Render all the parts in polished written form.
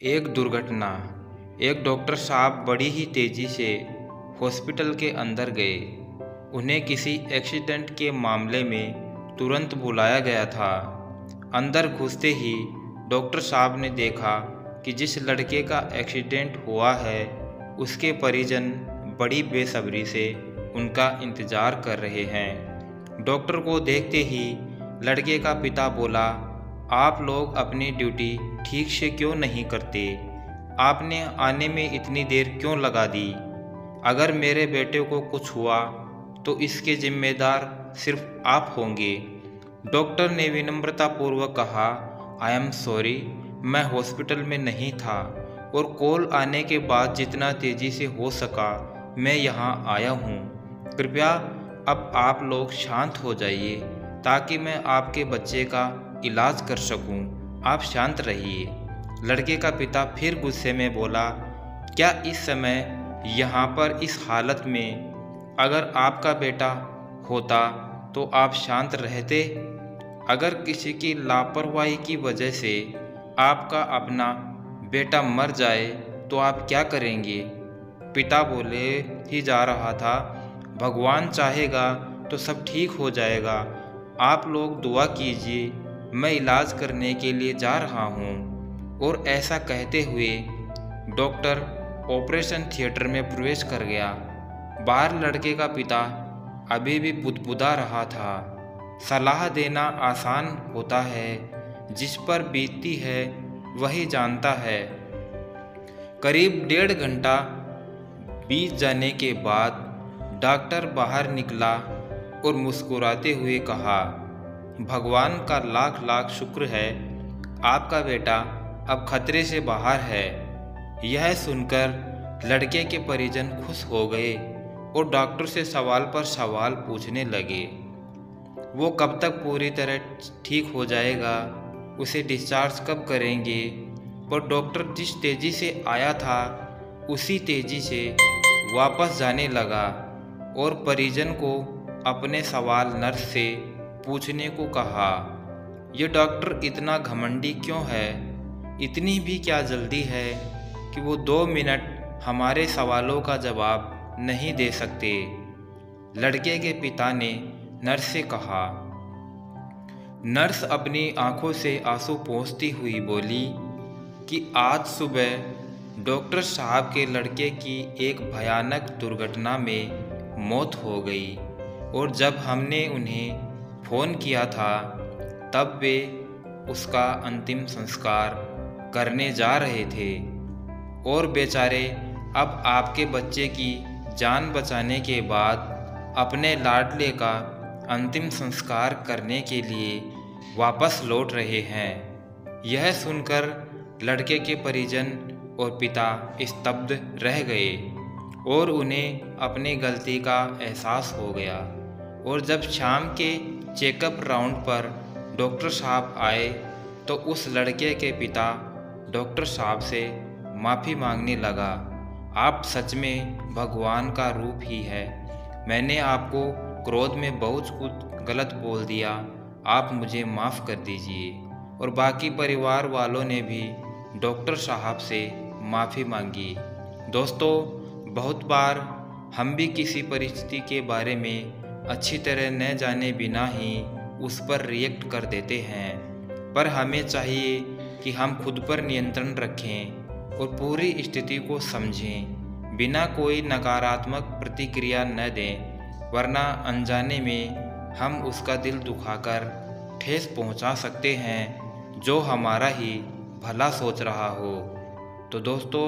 एक दुर्घटना। एक डॉक्टर साहब बड़ी ही तेज़ी से हॉस्पिटल के अंदर गए। उन्हें किसी एक्सीडेंट के मामले में तुरंत बुलाया गया था। अंदर घुसते ही डॉक्टर साहब ने देखा कि जिस लड़के का एक्सीडेंट हुआ है उसके परिजन बड़ी बेसब्री से उनका इंतज़ार कर रहे हैं। डॉक्टर को देखते ही लड़के का पिता बोला, आप लोग अपनी ड्यूटी ठीक से क्यों नहीं करते? आपने आने में इतनी देर क्यों लगा दी? अगर मेरे बेटे को कुछ हुआ तो इसके जिम्मेदार सिर्फ आप होंगे। डॉक्टर ने विनम्रतापूर्वक कहा, आई एम सॉरी, मैं हॉस्पिटल में नहीं था और कॉल आने के बाद जितना तेज़ी से हो सका मैं यहाँ आया हूँ। कृपया अब आप लोग शांत हो जाइए ताकि मैं आपके बच्चे का इलाज कर सकूं। आप शांत रहिए। लड़के का पिता फिर गुस्से में बोला, क्या इस समय यहाँ पर इस हालत में अगर आपका बेटा होता तो आप शांत रहते? अगर किसी की लापरवाही की वजह से आपका अपना बेटा मर जाए तो आप क्या करेंगे? पिता बोले ही जा रहा था, भगवान चाहेगा तो सब ठीक हो जाएगा। आप लोग दुआ कीजिए, मैं इलाज करने के लिए जा रहा हूँ। और ऐसा कहते हुए डॉक्टर ऑपरेशन थिएटर में प्रवेश कर गया। बाहर लड़के का पिता अभी भी बुदबुदा रहा था। सलाह देना आसान होता है, जिस पर बीतती है वही जानता है। करीब 1.5 घंटा बीत जाने के बाद डॉक्टर बाहर निकला और मुस्कुराते हुए कहा, भगवान का लाख लाख शुक्र है, आपका बेटा अब खतरे से बाहर है। यह सुनकर लड़के के परिजन खुश हो गए और डॉक्टर से सवाल पर सवाल पूछने लगे। वो कब तक पूरी तरह ठीक हो जाएगा, उसे डिस्चार्ज कब करेंगे? पर डॉक्टर जिस तेज़ी से आया था उसी तेज़ी से वापस जाने लगा और परिजन को अपने सवाल नर्स से पूछने को कहा। ये डॉक्टर इतना घमंडी क्यों है? इतनी भी क्या जल्दी है कि वो 2 मिनट हमारे सवालों का जवाब नहीं दे सकते? लड़के के पिता ने नर्स से कहा। नर्स अपनी आंखों से आंसू पोंछती हुई बोली कि आज सुबह डॉक्टर साहब के लड़के की एक भयानक दुर्घटना में मौत हो गई और जब हमने उन्हें फ़ोन किया था तब वे उसका अंतिम संस्कार करने जा रहे थे। और बेचारे अब आपके बच्चे की जान बचाने के बाद अपने लाडले का अंतिम संस्कार करने के लिए वापस लौट रहे हैं। यह सुनकर लड़के के परिजन और पिता स्तब्ध रह गए और उन्हें अपनी गलती का एहसास हो गया। और जब शाम के चेकअप राउंड पर डॉक्टर साहब आए तो उस लड़के के पिता डॉक्टर साहब से माफ़ी मांगने लगा। आप सच में भगवान का रूप ही है। मैंने आपको क्रोध में बहुत कुछ गलत बोल दिया, आप मुझे माफ़ कर दीजिए। और बाकी परिवार वालों ने भी डॉक्टर साहब से माफ़ी मांगी। दोस्तों, बहुत बार हम भी किसी परिस्थिति के बारे में अच्छी तरह न जाने बिना ही उस पर रिएक्ट कर देते हैं, पर हमें चाहिए कि हम खुद पर नियंत्रण रखें और पूरी स्थिति को समझें, बिना कोई नकारात्मक प्रतिक्रिया न दें, वरना अनजाने में हम उसका दिल दुखाकर ठेस पहुंचा सकते हैं जो हमारा ही भला सोच रहा हो। तो दोस्तों,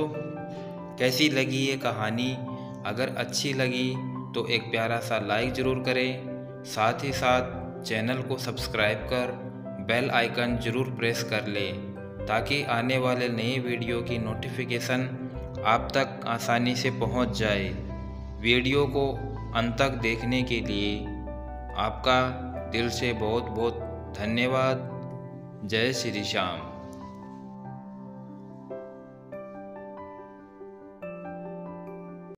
कैसी लगी ये कहानी? अगर अच्छी लगी तो एक प्यारा सा लाइक ज़रूर करें, साथ ही साथ चैनल को सब्सक्राइब कर बेल आइकन ज़रूर प्रेस कर लें ताकि आने वाले नए वीडियो की नोटिफिकेशन आप तक आसानी से पहुंच जाए। वीडियो को अंत तक देखने के लिए आपका दिल से बहुत बहुत धन्यवाद। जय श्री श्याम।